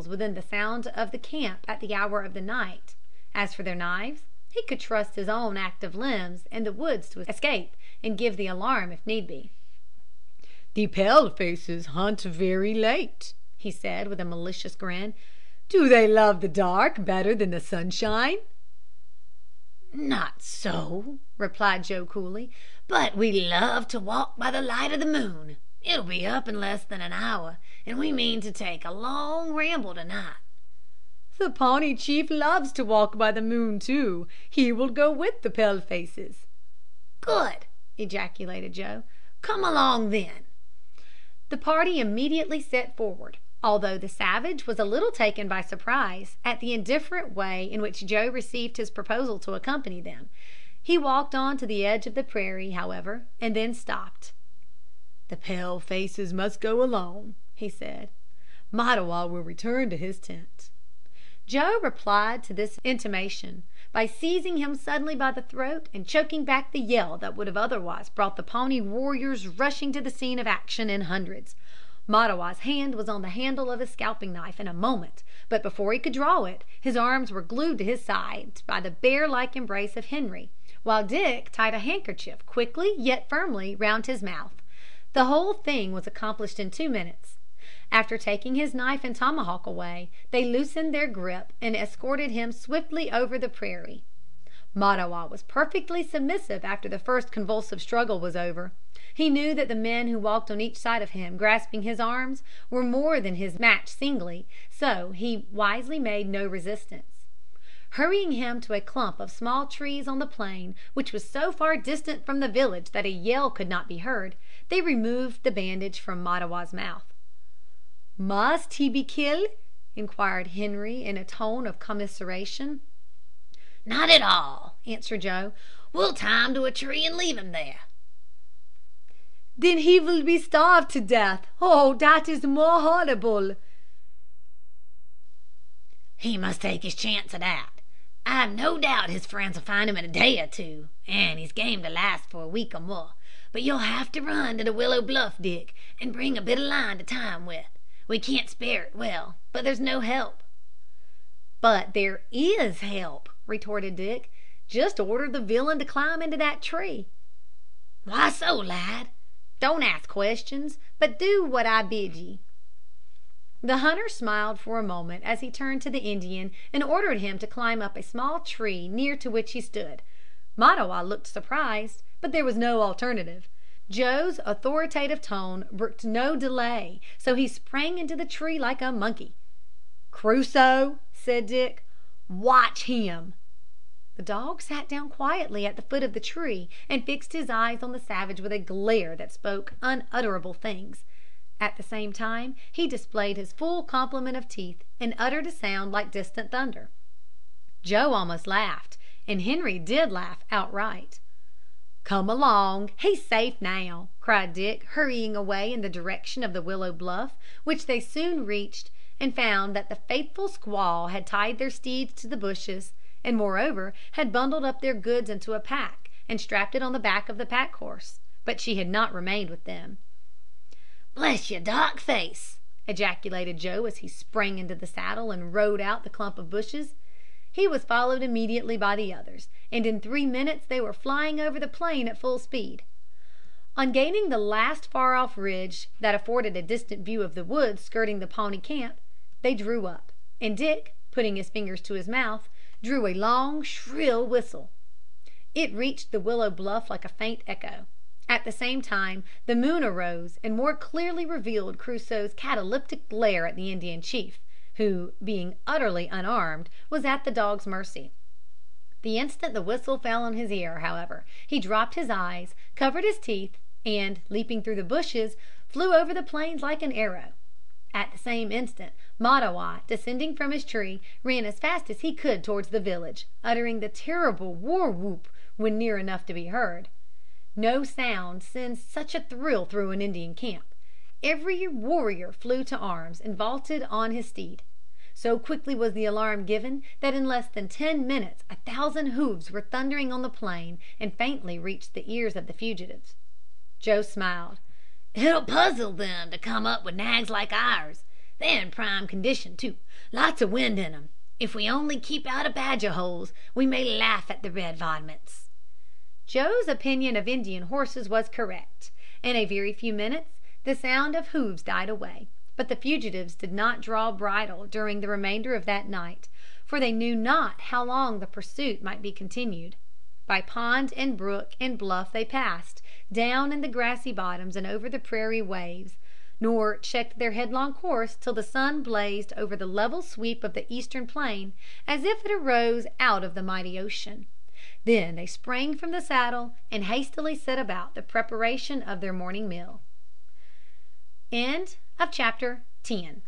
within the sound of the camp at the hour of the night. As for their knives, he could trust his own active limbs in the woods to escape and give the alarm if need be. "The pale-faces hunt very late," he said, with a malicious grin. "Do they love the dark better than the sunshine?" "Not so," replied Joe coolly, "but we love to walk by the light of the moon. It'll be up in less than an hour, and we mean to take a long ramble tonight." "The Pawnee chief loves to walk by the moon, too. He will go with the pale-faces." "Good!" ejaculated Joe. "Come along, then." The party immediately set forward, although the savage was a little taken by surprise at the indifferent way in which Joe received his proposal to accompany them. He walked on to the edge of the prairie, however, and then stopped. "The pale-faces must go alone," he said. "Mattawa will return to his tent." Joe replied to this intimation by seizing him suddenly by the throat and choking back the yell that would have otherwise brought the Pawnee warriors rushing to the scene of action in hundreds. Mattawa's hand was on the handle of his scalping knife in a moment, but before he could draw it, his arms were glued to his sides by the bear-like embrace of Henri, while Dick tied a handkerchief quickly yet firmly round his mouth. The whole thing was accomplished in 2 minutes. After taking his knife and tomahawk away, they loosened their grip and escorted him swiftly over the prairie. Mattawa was perfectly submissive after the first convulsive struggle was over. He knew that the men who walked on each side of him, grasping his arms, were more than his match singly, so he wisely made no resistance. Hurrying him to a clump of small trees on the plain, which was so far distant from the village that a yell could not be heard, they removed the bandage from Mattawa's mouth. "Must he be killed?" inquired Henri in a tone of commiseration. "Not at all," answered Joe. "We'll tie him to a tree and leave him there." "Then he will be starved to death. Oh, that is more horrible." "He must take his chance of that. I've no doubt his friends will find him in a day or two, and he's game to last for a week or more. But you'll have to run to the Willow Bluff, Dick, and bring a bit of line to tie him with. We can't spare it well, but there's no help." "But there is help," retorted Dick. "Just order the villain to climb into that tree." "Why so, lad?" "Don't ask questions, but do what I bid ye." The hunter smiled for a moment as he turned to the Indian and ordered him to climb up a small tree near to which he stood. Mattawa looked surprised, but there was no alternative. Joe's authoritative tone brooked no delay, so he sprang into the tree like a monkey. "Crusoe," said Dick, "watch him." The dog sat down quietly at the foot of the tree and fixed his eyes on the savage with a glare that spoke unutterable things. At the same time he displayed his full complement of teeth and uttered a sound like distant thunder. Joe almost laughed, and Henri did laugh outright. "Come along, he's safe now," cried Dick, hurrying away in the direction of the Willow Bluff, which they soon reached, and found that the faithful squaw had tied their steeds to the bushes, and moreover had bundled up their goods into a pack and strapped it on the back of the pack horse, but she had not remained with them. "Bless your dark face!" ejaculated Joe as he sprang into the saddle and rode out the clump of bushes. He was followed immediately by the others, and in 3 minutes they were flying over the plain at full speed. On gaining the last far off ridge that afforded a distant view of the woods skirting the Pawnee camp, they drew up, and Dick, putting his fingers to his mouth, drew a long, shrill whistle. It reached the Willow Bluff like a faint echo. At the same time the moon arose and more clearly revealed Crusoe's cataleptic glare at the Indian chief, who, being utterly unarmed, was at the dog's mercy. The instant the whistle fell on his ear, however, he dropped his eyes, covered his teeth, and, leaping through the bushes, flew over the plains like an arrow. At the same instant Mattawa, descending from his tree, ran as fast as he could towards the village, uttering the terrible war whoop when near enough to be heard. No sound sends such a thrill through an Indian camp. Every warrior flew to arms and vaulted on his steed. So quickly was the alarm given that in less than 10 minutes 1,000 hoofs were thundering on the plain and faintly reached the ears of the fugitives. Joe smiled. "It'll puzzle them to come up with nags like ours. They're in prime condition, too. Lots of wind in 'em. If we only keep out of badger holes, we may laugh at the red varmints." Joe's opinion of Indian horses was correct. In a very few minutes the sound of hoofs died away, but the fugitives did not draw bridle during the remainder of that night, for they knew not how long the pursuit might be continued. By pond and brook and bluff they passed, down in the grassy bottoms and over the prairie waves, nor checked their headlong course till the sun blazed over the level sweep of the eastern plain as if it arose out of the mighty ocean. Then they sprang from the saddle and hastily set about the preparation of their morning meal. Chapter 11.